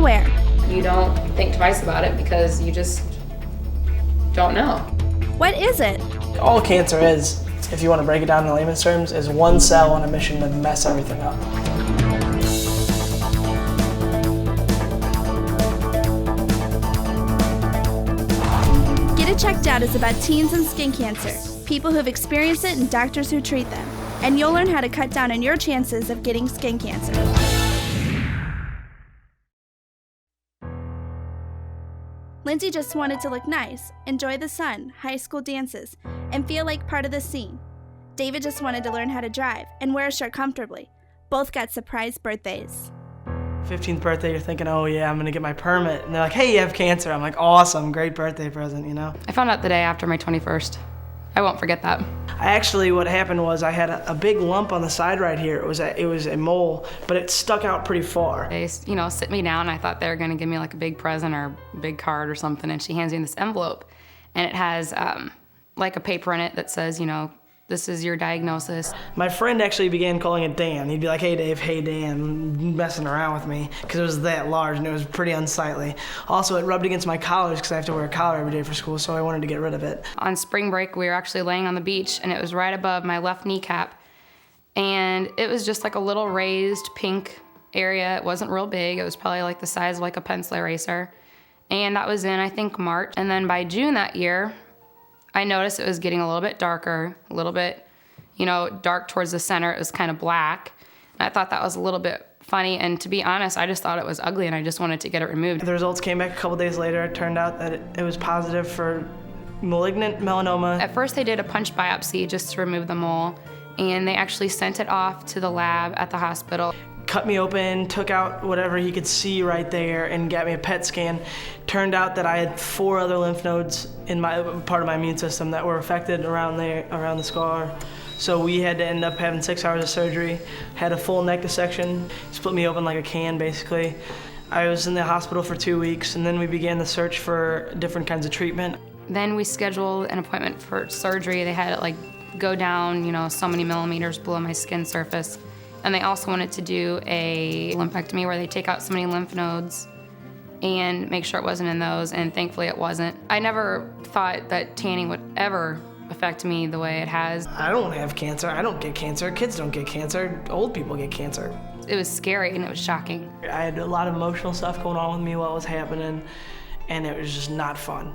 anywhere. You don't think twice about it because you just don't know. What is it? All cancer is, if you want to break it down in layman's terms, is one cell on a mission to mess everything up. Get It Checked Out is about teens and skin cancer, people who've experienced it and doctors who treat them. And you'll learn how to cut down on your chances of getting skin cancer. Lindsay just wanted to look nice, enjoy the sun, high school dances, and feel like part of the scene. David just wanted to learn how to drive and wear a shirt comfortably. Both got surprise birthdays. 15th birthday, you're thinking, oh yeah, I'm gonna get my permit. And they're like, hey, you have cancer. I'm like, awesome, great birthday present, you know? I found out the day after my 21st. I won't forget that. What happened was I had a big lump on the side right here. It was a mole, but it stuck out pretty far. They, sit me down. I thought they were gonna give me like a big present or a big card or something, and she hands me this envelope. And it has like a paper in it that says, this is your diagnosis. My friend actually began calling it Dan. He'd be like, hey Dave, hey Dan, messing around with me, because it was that large and it was pretty unsightly. Also, it rubbed against my collars because I have to wear a collar every day for school, so I wanted to get rid of it. On spring break, we were actually laying on the beach, and it was right above my left kneecap. And it was just like a little raised pink area. It wasn't real big. It was probably like the size of like a pencil eraser. And that was in, I think, March. And then by June that year, I noticed it was getting a little bit darker, a little bit, dark towards the center. It was kind of black. And I thought that was a little bit funny. And to be honest, I just thought it was ugly and I just wanted to get it removed. The results came back a couple days later. It turned out that it was positive for malignant melanoma. At first they did a punch biopsy just to remove the mole. And they actually sent it off to the lab at the hospital. Cut me open, took out whatever he could see right there, and got me a PET scan. Turned out that I had 4 other lymph nodes in my part of my immune system that were affected around the scar. So we had to end up having 6 hours of surgery, had a full neck dissection, split me open like a can basically. I was in the hospital for 2 weeks, and then we began the search for different kinds of treatment. Then we scheduled an appointment for surgery. They had it go down, so many millimeters below my skin surface. And they also wanted to do a lumpectomy where they take out so many lymph nodes and make sure it wasn't in those, and thankfully it wasn't. I never thought that tanning would ever affect me the way it has. I don't have cancer. I don't get cancer. Kids don't get cancer. Old people get cancer. It was scary and it was shocking. I had a lot of emotional stuff going on with me while it was happening, and it was just not fun.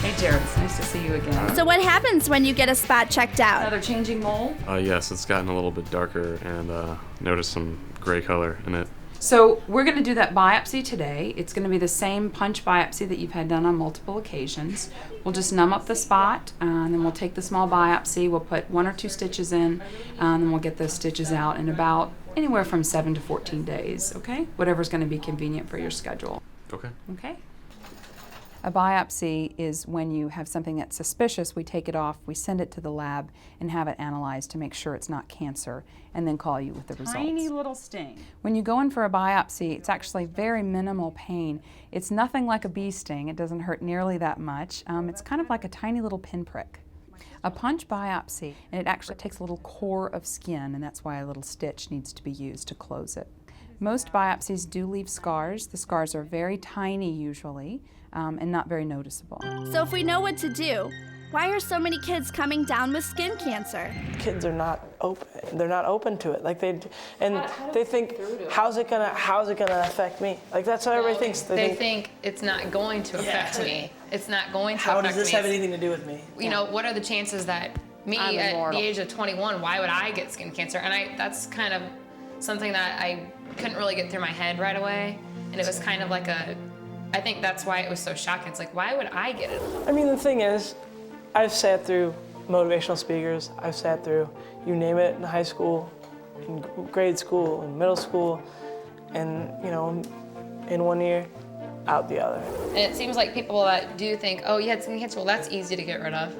Hey Jared, it's nice to see you again. So what happens when you get a spot checked out? Another changing mole? Yes, it's gotten a little bit darker and noticed some gray color in it. So we're going to do that biopsy today. It's going to be the same punch biopsy that you've had done on multiple occasions. We'll just numb up the spot, and then we'll take the small biopsy. We'll put 1 or 2 stitches in, and then we'll get those stitches out in about anywhere from 7 to 14 days, okay? Whatever's going to be convenient for your schedule. Okay. Okay? A biopsy is when you have something that's suspicious, we take it off, we send it to the lab and have it analyzed to make sure it's not cancer, and then call you with the results. Tiny little sting. When you go in for a biopsy, it's actually very minimal pain. It's nothing like a bee sting. It doesn't hurt nearly that much. It's kind of like a tiny little pinprick. A punch biopsy, and it actually takes a little core of skin, and that's why a little stitch needs to be used to close it. Most biopsies do leave scars. The scars are very tiny usually, and not very noticeable. So if we know what to do, why are so many kids coming down with skin cancer? Kids are not open. They're not open to it. They think, how's it gonna affect me? That's what everybody thinks. They think it's not going to affect me. It's not going to affect me. How does this have anything to do with me? What are the chances that me at the age of 21, why would I get skin cancer? And that's kind of something that I couldn't really get through my head right away. And it was kind of I think that's why it was so shocking. It's why would I get it? I mean, the thing is, I've sat through motivational speakers. I've sat through, you name it, in high school, in grade school, in middle school, and, in one ear, out the other. And it seems like people that do think, oh, you had skin cancer, well, that's easy to get rid of.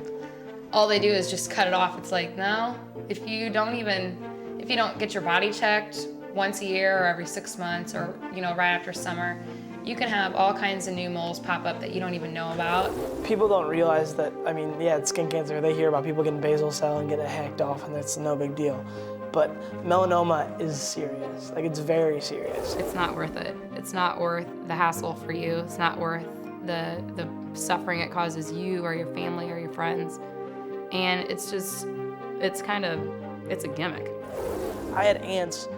All they do is just cut it off. It's no, if you don't get your body checked once a year or every 6 months or, right after summer, you can have all kinds of new moles pop up that you don't even know about. People don't realize that, it's skin cancer. They hear about people getting basal cell and getting it hacked off, and that's no big deal. But melanoma is serious. It's very serious. It's not worth it. It's not worth the hassle for you. It's not worth the suffering it causes you or your family or your friends. And it's a gimmick. I had aunts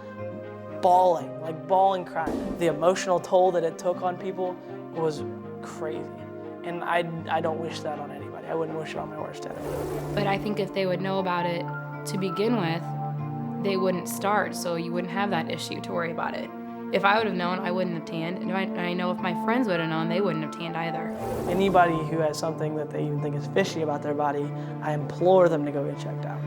bawling, crying. The emotional toll that it took on people was crazy. And I don't wish that on anybody. I wouldn't wish it on my worst enemy. But I think if they would know about it to begin with, they wouldn't start, so you wouldn't have that issue to worry about it. If I would have known, I wouldn't have tanned, and I know if my friends would have known, they wouldn't have tanned either. Anybody who has something that they even think is fishy about their body, I implore them to go get checked out.